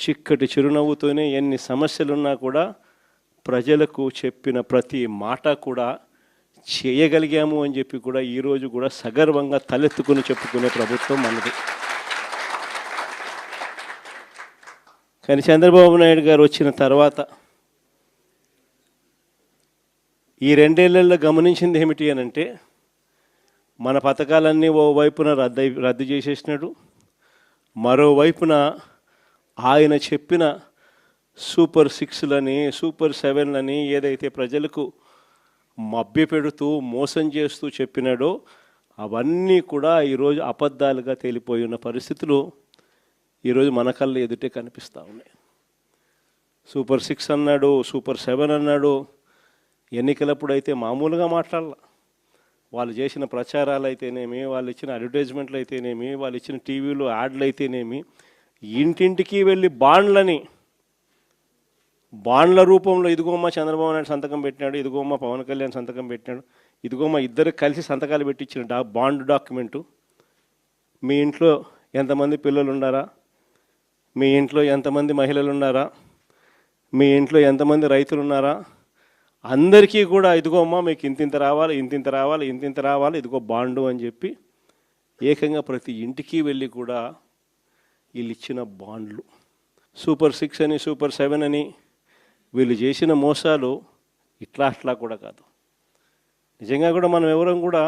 చిక్కటి చిరునవ్వుతోనే ఎన్ని సమస్యలున్నా కూడా ప్రజలకు చెప్పిన ప్రతి మాట కూడా చేయగలిగాము అని చెప్పి కూడా ఈరోజు కూడా సగర్వంగా తలెత్తుకుని చెప్పుకునే ప్రభుత్వం మనది. కానీ చంద్రబాబు నాయుడు గారు వచ్చిన తర్వాత ఈ 2 ఏళ్లలో గమనించింది ఏమిటి అని అంటే, మన పథకాలన్నీ ఓవైపున రద్దు చేసేసినాడు, మరోవైపున ఆయన చెప్పిన సూపర్ 6లని సూపర్ 7లని ఏదైతే ప్రజలకు మభ్యపెడుతూ మోసం చేస్తూ చెప్పినాడో అవన్నీ కూడా ఈరోజు అబద్ధాలుగా తేలిపోయి ఉన్న పరిస్థితులు ఈరోజు మన కళ్ళ ఎదుటే కనిపిస్తూ ఉన్నాయి. సూపర్ 6 అన్నాడు, సూపర్ 7 అన్నాడు. ఎన్నికలప్పుడు అయితే మామూలుగా మాట్లాడాల. వాళ్ళు చేసిన ప్రచారాలు అయితేనేమి, వాళ్ళు ఇచ్చిన అడ్వర్టైజ్మెంట్లు అయితేనేమి, వాళ్ళు ఇచ్చిన టీవీలో యాడ్లు అయితేనేమి, ఇంటింటికి వెళ్ళి బాండ్ల రూపంలో ఇదిగోమ్మ చంద్రబాబు నాయుడు సంతకం పెట్టినాడు, ఇదిగోమ్మ పవన్ కళ్యాణ్ సంతకం పెట్టినాడు, ఇదిగోమ్మ ఇద్దరు కలిసి సంతకాలు పెట్టించిన బాండ్ డాక్యుమెంటు. మీ ఇంట్లో ఎంతమంది పిల్లలు ఉన్నారా, మీ ఇంట్లో ఎంతమంది మహిళలు ఉన్నారా, మీ ఇంట్లో ఎంతమంది రైతులు ఉన్నారా, అందరికీ కూడా ఇదిగోమ్మ మీకు ఇంతింత రావాలి, ఇంతింత రావాలి, ఇంతింత రావాలి, ఇదిగో బాండు అని చెప్పి ఏకంగా ప్రతి ఇంటికి వెళ్ళి కూడా వీళ్ళు ఇచ్చిన బాండ్లు. సూపర్ 6 అని సూపర్ 7 అని వీళ్ళు చేసిన మోసాలు ఇట్లా కూడా కాదు. నిజంగా కూడా మనం ఎవరం కూడా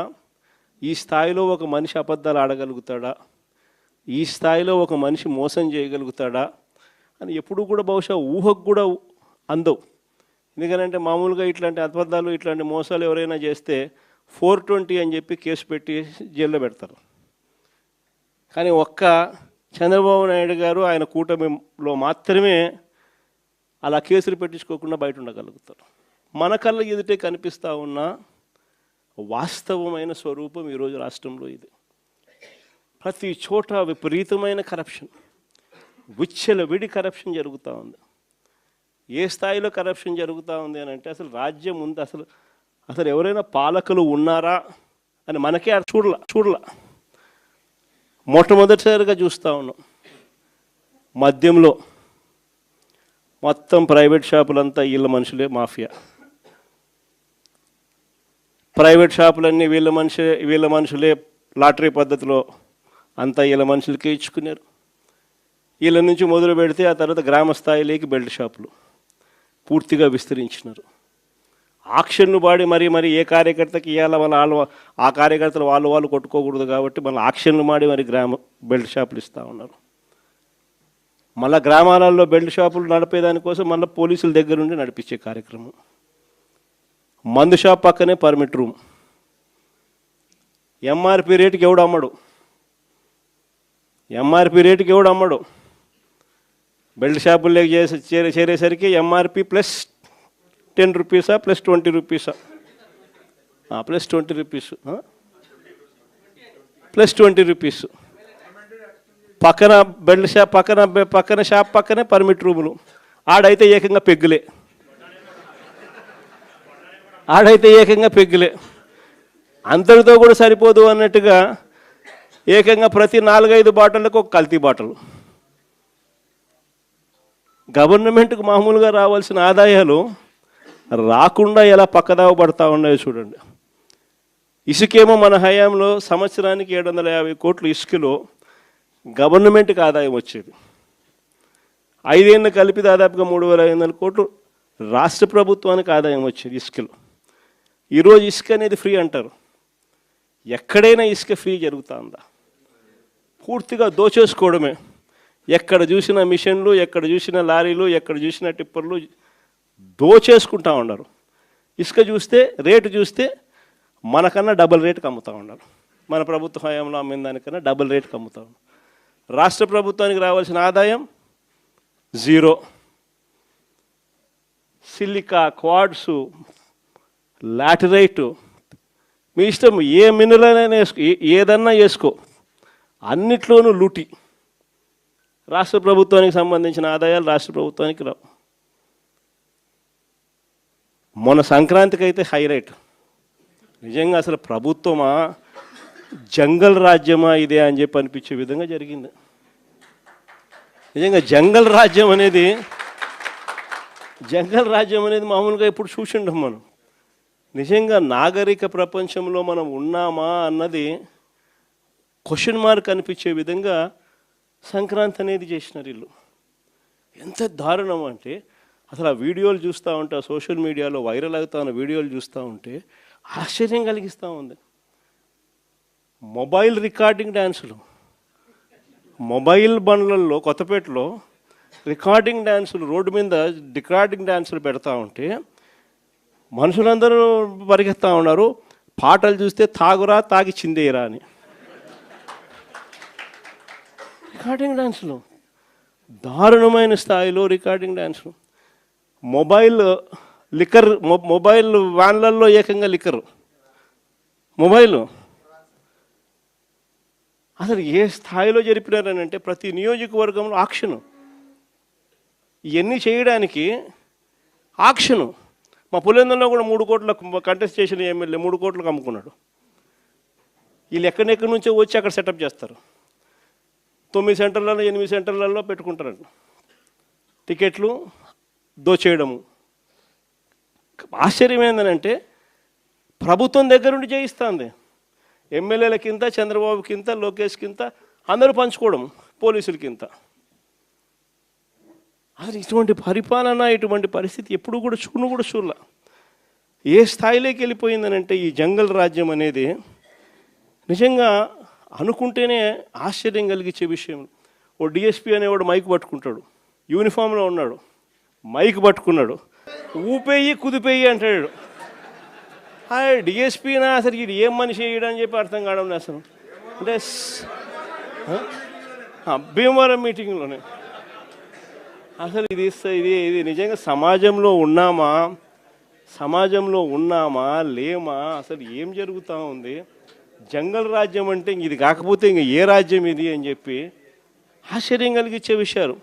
ఈ స్థాయిలో ఒక మనిషి అబద్ధాలు ఆడగలుగుతాడా, ఈ స్థాయిలో ఒక మనిషి మోసం చేయగలుగుతాడా అని ఎప్పుడూ కూడా బహుశా ఊహకు కూడా అందవు. ఎందుకంటే మామూలుగా ఇట్లాంటి అబద్ధాలు ఇట్లాంటి మోసాలు ఎవరైనా చేస్తే 420 అని చెప్పి కేసు పెట్టి జైల్లో పెడతారు. కానీ ఒక్క చంద్రబాబు నాయుడు గారు ఆయన కూటమిలో మాత్రమే అలా కేసులు పెట్టించుకోకుండా బయట ఉండగలుగుతారు. మన కళ్ళ ఎదుటే కనిపిస్తూ ఉన్న వాస్తవమైన స్వరూపం ఈరోజు రాష్ట్రంలో ఇది. ప్రతి చోట విపరీతమైన కరప్షన్, విచ్చలవిడి కరప్షన్ జరుగుతూ ఉంది. ఏ స్థాయిలో కరప్షన్ జరుగుతూ ఉంది అని అంటే అసలు రాజ్యం ఉంది, అసలు ఎవరైనా పాలకులు ఉన్నారా అని మనకే చూడలా. మొట్టమొదటిసారిగా చూస్తూ ఉన్నాం. మద్యంలో మొత్తం ప్రైవేట్ షాపులంతా వీళ్ళ మనుషులే మాఫియా. ప్రైవేట్ షాపులన్నీ వీళ్ళ మనుషులే లాటరీ పద్ధతిలో అంతా వీళ్ళ మనుషులకే ఇచ్చుకున్నారు. వీళ్ళ నుంచి మొదలు పెడితే ఆ తర్వాత గ్రామ స్థాయిలోకి బెల్ట్ షాపులు పూర్తిగా విస్తరించినారు. ఆక్షన్ను వాడి మరి ఏ కార్యకర్తకి ఇవ్వాల వాళ్ళు ఆ కార్యకర్తలు వాళ్ళు కొట్టుకోకూడదు కాబట్టి మళ్ళీ ఆక్షన్లు మాడి మరి బెల్ట్ షాపులు ఇస్తూ ఉన్నారు. మళ్ళీ గ్రామాలలో బెల్ట్ షాపులు నడిపేదానికోసం మళ్ళీ పోలీసుల దగ్గర నుండి నడిపించే కార్యక్రమం. మందు షాప్ పక్కనే పర్మిట్ రూమ్. ఎంఆర్పి రేటుకి ఎవడు అమ్మడు. బెల్ట్ షాపుల్లోకి చేరేసరికి ఎంఆర్పి ప్లస్ 10 రూపీసా ప్లస్ 20 రూపీసా ప్లస్ 20 రూపీస్ ప్లస్ 20 రూపీస్. పక్కన బెల్ట్ షాప్ పక్కన షాప్ పక్కనే పర్మిట్ రూములు. ఆడైతే ఏకంగా పెగ్గులే. అంతటితో కూడా సరిపోదు అన్నట్టుగా ఏకంగా ప్రతి 4-5 బాటిళ్ళకు ఒక కల్తీ బాటలు. గవర్నమెంట్కు మామూలుగా రావాల్సిన ఆదాయాలు రాకుండా ఎలా పక్కదావ పడతా ఉన్నాయో చూడండి. ఇసుకేమో మన హయాంలో సంవత్సరానికి 750 కోట్లు ఇసుకలో గవర్నమెంట్కి ఆదాయం వచ్చేది. 5 ఏళ్ళు కలిపి దాదాపుగా 3500 కోట్లు రాష్ట్ర ప్రభుత్వానికి ఆదాయం వచ్చేది ఇసుకలో. ఈరోజు ఇసుక అనేది ఫ్రీ అంటారు. ఎక్కడైనా ఇసుక ఫ్రీ జరుగుతూ ఉందా? పూర్తిగా దోచేసుకోవడమే. ఎక్కడ చూసిన మిషన్లు, ఎక్కడ చూసిన లారీలు, ఎక్కడ చూసిన టిప్పర్లు దోచేసుకుంటూ ఉన్నారు. ఇసుక రేటు చూస్తే మనకన్నా డబుల్ రేటుకి అమ్ముతూ ఉన్నారు. మన ప్రభుత్వ హయాంలో అమ్మిన దానికన్నా డబుల్ రేటుకి అమ్ముతూ ఉన్నారు. రాష్ట్ర ప్రభుత్వానికి రావాల్సిన ఆదాయం 0. సిలికా, క్వాడ్సు, లాటరైటు, మీ ఇష్టం ఏ మినరల్ అయినా ఏదన్నా వేసుకో, అన్నిట్లోనూ లూటి. రాష్ట్ర ప్రభుత్వానికి సంబంధించిన ఆదాయాలు రాష్ట్ర ప్రభుత్వానికి రావు. మొన్న సంక్రాంతికి అయితే హైలైట్. నిజంగా అసలు ప్రభుత్వమా జంగల్ రాజ్యమా ఇదే అని చెప్పి అనిపించే విధంగా జరిగింది. నిజంగా జంగల్ రాజ్యం అనేది మామూలుగా ఇప్పుడు చూసిండం మనం. నిజంగా నాగరిక ప్రపంచంలో మనం ఉన్నామా అన్నది క్వశ్చన్ మార్క్ అనిపించే విధంగా సంక్రాంతి అనేది చేసినారు వీళ్ళు. ఎంత దారుణం అంటే అసలు ఆ వీడియోలు చూస్తూ ఉంటే, ఆ సోషల్ మీడియాలో వైరల్ అవుతా ఉన్న వీడియోలు చూస్తూ ఉంటే ఆశ్చర్యం కలిగిస్తూ ఉంది. మొబైల్ రికార్డింగ్ డ్యాన్సులు, మొబైల్ బండ్లలో కొత్తపేటలో రికార్డింగ్ డ్యాన్సులు, రోడ్డు మీద రికార్డింగ్ డ్యాన్సులు పెడతా ఉంటే మనుషులందరూ పరిగెత్తా ఉన్నారు. పాటలు చూస్తే తాగురా తాగి చిందేయరా అని. రికార్డింగ్ డ్యాన్సులు దారుణమైన స్థాయిలో రికార్డింగ్ డ్యాన్సులు. మొబైల్ వ్యాన్లలో ఏకంగా లిక్కర్ మొబైల్ అసలు ఏ స్థాయిలో జరిపినారని అంటే ప్రతి నియోజకవర్గంలో ఆక్షను, ఇవన్నీ చేయడానికి ఆక్షను. మా పులివెందులలో కూడా 3 కోట్ల కంటెస్ట్ చేసిన ఎమ్మెల్యే 3 కోట్లకు అమ్ముకున్నాడు. వీళ్ళు ఎక్కడెక్కడి నుంచో వచ్చి అక్కడ సెటప్ చేస్తారు. 9 సెంటర్లలో 8 సెంటర్లలో పెట్టుకుంటారండి. టికెట్లు దోచేయడము. ఆశ్చర్యం ఏంటంటే ప్రభుత్వం దగ్గరుండి చేయిస్తుంది. ఎమ్మెల్యేలకింత, చంద్రబాబుకింత, లోకేష్కింత అందరూ పంచుకోవడం, పోలీసులకింత. అసలు ఇటువంటి పరిపాలన, ఇటువంటి పరిస్థితి ఎప్పుడు కూడా చూడలే. ఏ స్థాయిలోకి వెళ్ళిపోయిందనంటే ఈ జంగల్ రాజ్యం అనేది నిజంగా అనుకుంటేనే ఆశ్చర్యం కలిగించే విషయం. ఓ డిఎస్పీ అనేవాడు మైక్ పట్టుకుంటాడు, యూనిఫామ్లో ఉన్నాడు, మైక్ పట్టుకున్నాడు, ఊపేయి కుదిపేయి అంటాడు. డిఎస్పీనా అసలు ఇది ఏం మనిషి వేయడం అని చెప్పి అర్థం కావడం అసలు. అంటే భీమవరం మీటింగ్లోనే అసలు ఇది నిజంగా సమాజంలో ఉన్నామా లేమా, అసలు ఏం జరుగుతూ ఉంది? జంగల్ రాజ్యం అంటే ఇది కాకపోతే ఇంక ఏ రాజ్యం ఇది అని చెప్పి ఆశ్చర్యం కలిగించే విషయాలు.